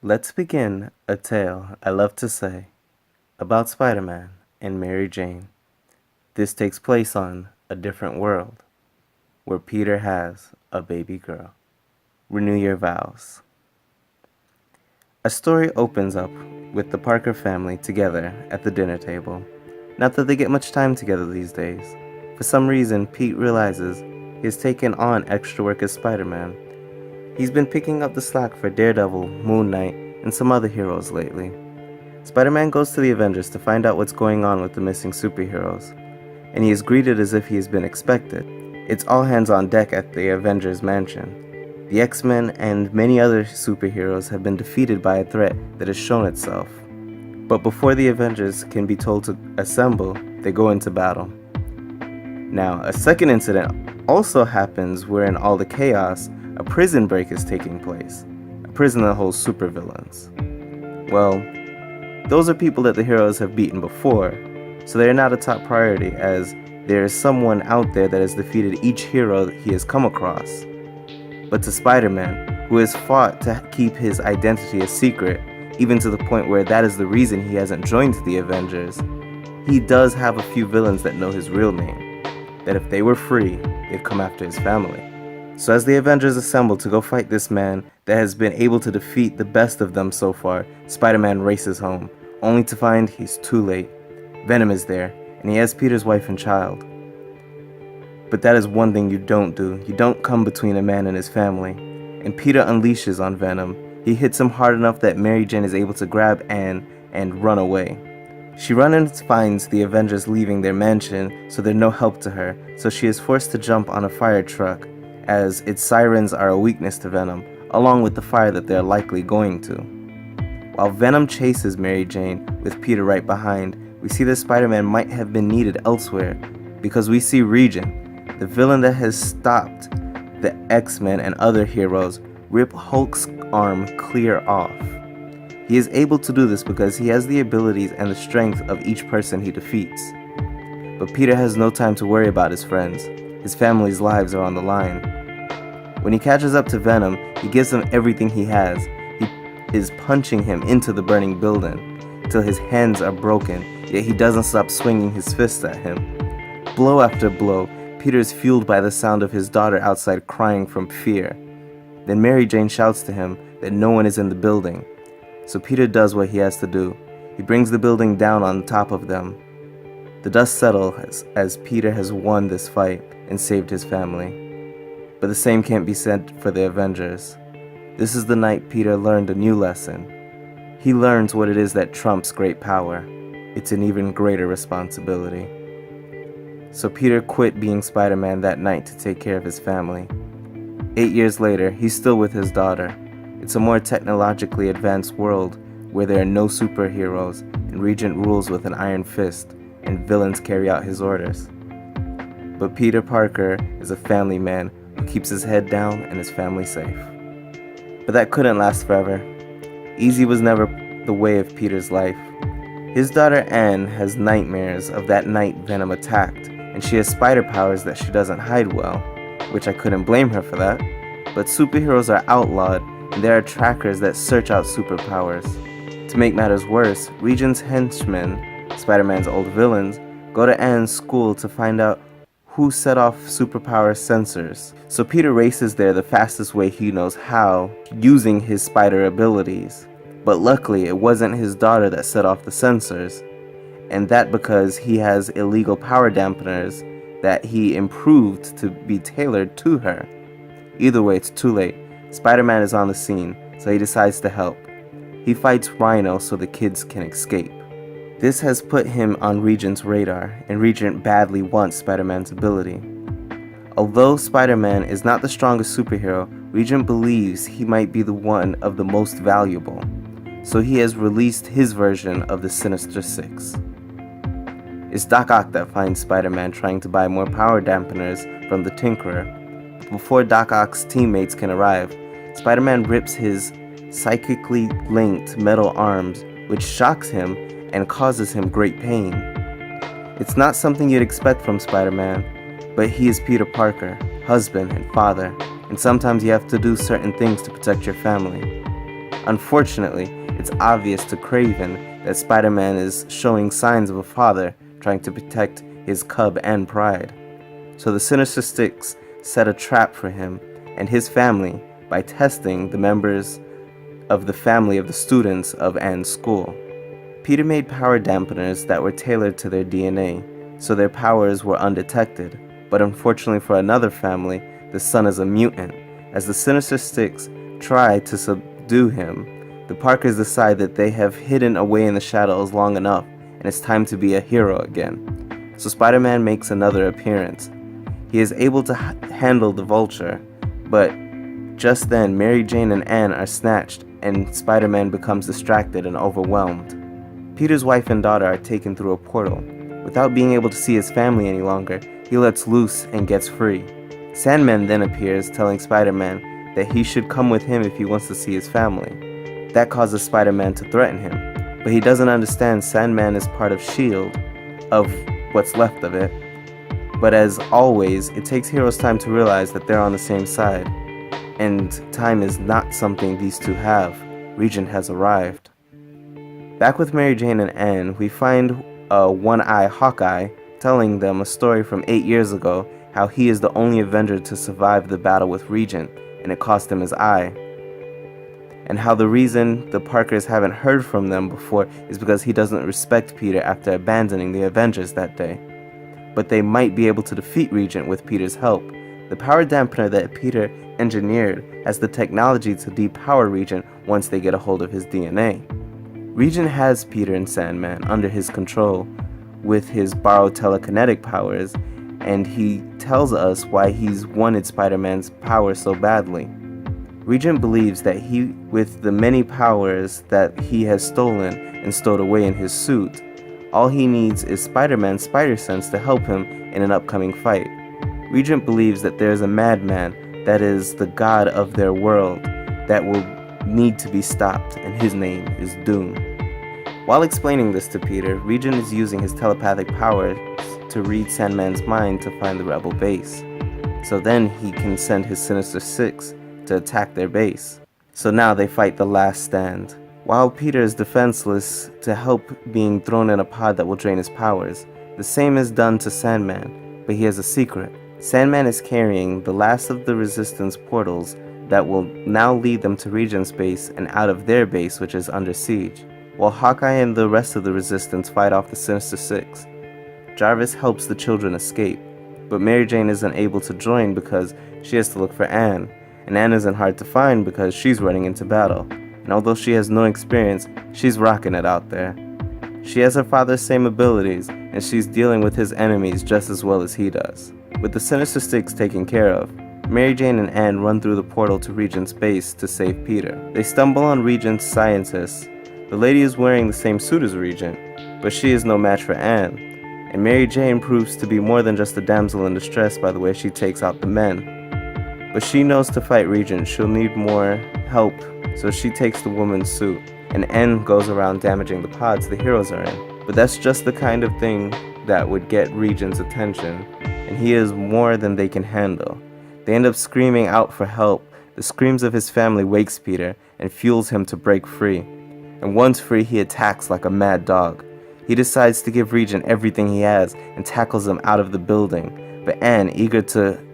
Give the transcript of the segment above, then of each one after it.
Let's begin a tale I love to say about Spider-Man and Mary Jane. This takes place on a different world where Peter has a baby girl. Renew Your Vows. A story opens up with the Parker family together at the dinner table. Not that they get much time together these days. For some reason, Pete realizes he has taken on extra work as Spider-Man. He's been picking up the slack for Daredevil, Moon Knight, and some other heroes lately. Spider-Man goes to the Avengers to find out what's going on with the missing superheroes, and he is greeted as if he has been expected. It's all hands on deck at the Avengers mansion. The X-Men and many other superheroes have been defeated by a threat that has shown itself. But before the Avengers can be told to assemble, they go into battle. Now, a second incident also happens where in all the chaos, a prison break is taking place. A prison that holds supervillains. Well, those are people that the heroes have beaten before, so they are not a top priority as there is someone out there that has defeated each hero that he has come across. But to Spider-Man, who has fought to keep his identity a secret, even to the point where that is the reason he hasn't joined the Avengers, he does have a few villains that know his real name, that if they were free, they'd come after his family. So as the Avengers assemble to go fight this man that has been able to defeat the best of them so far, Spider-Man races home, only to find he's too late. Venom is there, and he has Peter's wife and child. But that is one thing you don't do. You don't come between a man and his family. And Peter unleashes on Venom. He hits him hard enough that Mary Jane is able to grab Anne and run away. She runs and finds the Avengers leaving their mansion, so they're no help to her, so she is forced to jump on a fire truck, as its sirens are a weakness to Venom, along with the fire that they're likely going to. While Venom chases Mary Jane, with Peter right behind, we see that Spider-Man might have been needed elsewhere, because we see Regent, the villain that has stopped the X-Men and other heroes, rip Hulk's arm clear off. He is able to do this because he has the abilities and the strength of each person he defeats. But Peter has no time to worry about his friends. His family's lives are on the line. When he catches up to Venom, he gives him everything he has. He is punching him into the burning building till his hands are broken, yet he doesn't stop swinging his fists at him. Blow after blow, Peter is fueled by the sound of his daughter outside crying from fear. Then Mary Jane shouts to him that no one is in the building. So Peter does what he has to do. He brings the building down on top of them. The dust settles as Peter has won this fight and saved his family. But the same can't be said for the Avengers. This is the night Peter learned a new lesson. He learns what it is that trumps great power. It's an even greater responsibility. So Peter quit being Spider-Man that night to take care of his family. 8 years later, he's still with his daughter. It's a more technologically advanced world where there are no superheroes and Regent rules with an iron fist and villains carry out his orders. But Peter Parker is a family man who keeps his head down and his family safe. But that couldn't last forever. Easy was never the way of Peter's life. His daughter Anne has nightmares of that night Venom attacked, and she has spider powers that she doesn't hide well, which I couldn't blame her for that. But superheroes are outlawed, and there are trackers that search out superpowers. To make matters worse, Regent's henchmen, Spider-Man's old villains, go to Anne's school to find out who set off superpower sensors. So Peter races there the fastest way he knows how, using his spider abilities. But luckily, it wasn't his daughter that set off the sensors, and that because he has illegal power dampeners that he improved to be tailored to her. Either way, it's too late. Spider-Man is on the scene, so he decides to help. He fights Rhino so the kids can escape. This has put him on Regent's radar, and Regent badly wants Spider-Man's ability. Although Spider-Man is not the strongest superhero, Regent believes he might be the one of the most valuable, so he has released his version of the Sinister Six. It's Doc Ock that finds Spider-Man trying to buy more power dampeners from the Tinkerer. But before Doc Ock's teammates can arrive, Spider-Man rips his psychically linked metal arms, which shocks him and causes him great pain. It's not something you'd expect from Spider-Man, but he is Peter Parker, husband and father, and sometimes you have to do certain things to protect your family. Unfortunately, it's obvious to Craven that Spider-Man is showing signs of a father trying to protect his cub and pride. So the Sinister Six set a trap for him and his family by testing the members of the family of the students of Ann's school. Peter made power dampeners that were tailored to their DNA, so their powers were undetected. But unfortunately for another family, the son is a mutant. As the Sinister Six try to subdue him, the Parkers decide that they have hidden away in the shadows long enough, and it's time to be a hero again. So Spider-Man makes another appearance. He is able to handle the Vulture, but just then Mary Jane and Ann are snatched, and Spider-Man becomes distracted and overwhelmed. Peter's wife and daughter are taken through a portal. Without being able to see his family any longer, he lets loose and gets free. Sandman then appears, telling Spider-Man that he should come with him if he wants to see his family. That causes Spider-Man to threaten him, but he doesn't understand Sandman is part of S.H.I.E.L.D., of what's left of it. But as always, it takes heroes time to realize that they're on the same side, and time is not something these two have. Regent has arrived. Back with Mary Jane and Ann, we find One-Eye Hawkeye telling them a story from 8 years ago, how he is the only Avenger to survive the battle with Regent, and it cost him his eye. And how the reason the Parkers haven't heard from them before is because he doesn't respect Peter after abandoning the Avengers that day. But they might be able to defeat Regent with Peter's help. The power dampener that Peter engineered has the technology to depower Regent once they get a hold of his DNA. Regent has Peter and Sandman under his control with his borrowed telekinetic powers, and he tells us why he's wanted Spider-Man's power so badly. Regent believes that he, with the many powers that he has stolen and stowed away in his suit, all he needs is Spider-Man's spider sense to help him in an upcoming fight. Regent believes that there is a madman that is the god of their world that will need to be stopped, and his name is Doom. While explaining this to Peter, Regent is using his telepathic powers to read Sandman's mind to find the rebel base. So then he can send his Sinister Six to attack their base. So now they fight the last stand. While Peter is defenseless to help being thrown in a pod that will drain his powers, the same is done to Sandman, but he has a secret. Sandman is carrying the last of the Resistance portals that will now lead them to Regent's base and out of their base, which is under siege, while Hawkeye and the rest of the Resistance fight off the Sinister Six. Jarvis helps the children escape, but Mary Jane isn't able to join because she has to look for Ann, and Ann isn't hard to find because she's running into battle, and although she has no experience, she's rocking it out there. She has her father's same abilities, and she's dealing with his enemies just as well as he does. With the Sinister Six taken care of, Mary Jane and Ann run through the portal to Regent's base to save Peter. They stumble on Regent's scientists. The lady is wearing the same suit as Regent, but she is no match for Ann, and Mary Jane proves to be more than just a damsel in distress by the way she takes out the men. But she knows to fight Regent, she'll need more help, so she takes the woman's suit, and Ann goes around damaging the pods the heroes are in. But that's just the kind of thing that would get Regent's attention, and he is more than they can handle. They end up screaming out for help. The screams of his family wakes Peter and fuels him to break free. And once free, he attacks like a mad dog. He decides to give Regent everything he has and tackles him out of the building. But Ann, eager to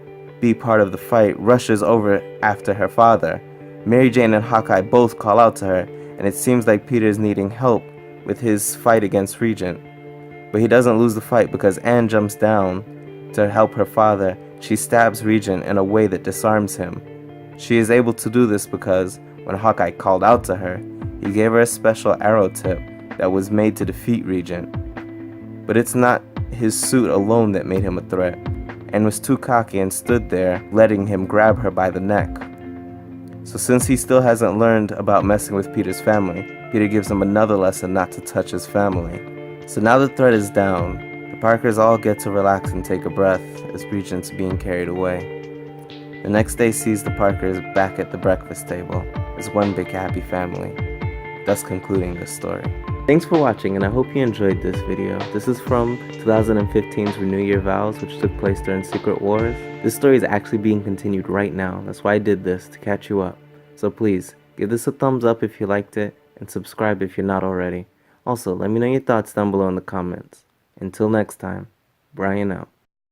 be part of the fight, rushes over after her father. Mary Jane and Hawkeye both call out to her, and it seems like Peter is needing help with his fight against Regent. But he doesn't lose the fight because Ann jumps down to help her father. She stabs Regent in a way that disarms him. She is able to do this because when Hawkeye called out to her, he gave her a special arrow tip that was made to defeat Regent. But it's not his suit alone that made him a threat, and was too cocky and stood there, letting him grab her by the neck. So since he still hasn't learned about messing with Peter's family, Peter gives him another lesson not to touch his family. So now the threat is down. The Parkers all get to relax and take a breath as Regent's being carried away. The next day sees the Parkers back at the breakfast table as one big happy family, thus concluding this story. Thanks for watching, and I hope you enjoyed this video. This is from 2015's Renew Your Vows, which took place during Secret Wars. This story is actually being continued right now. That's why I did this, to catch you up. So please, Give this a thumbs up if you liked it, and subscribe if you're not already. Also, let me know your thoughts down below in the comments. Until next time, Brian out.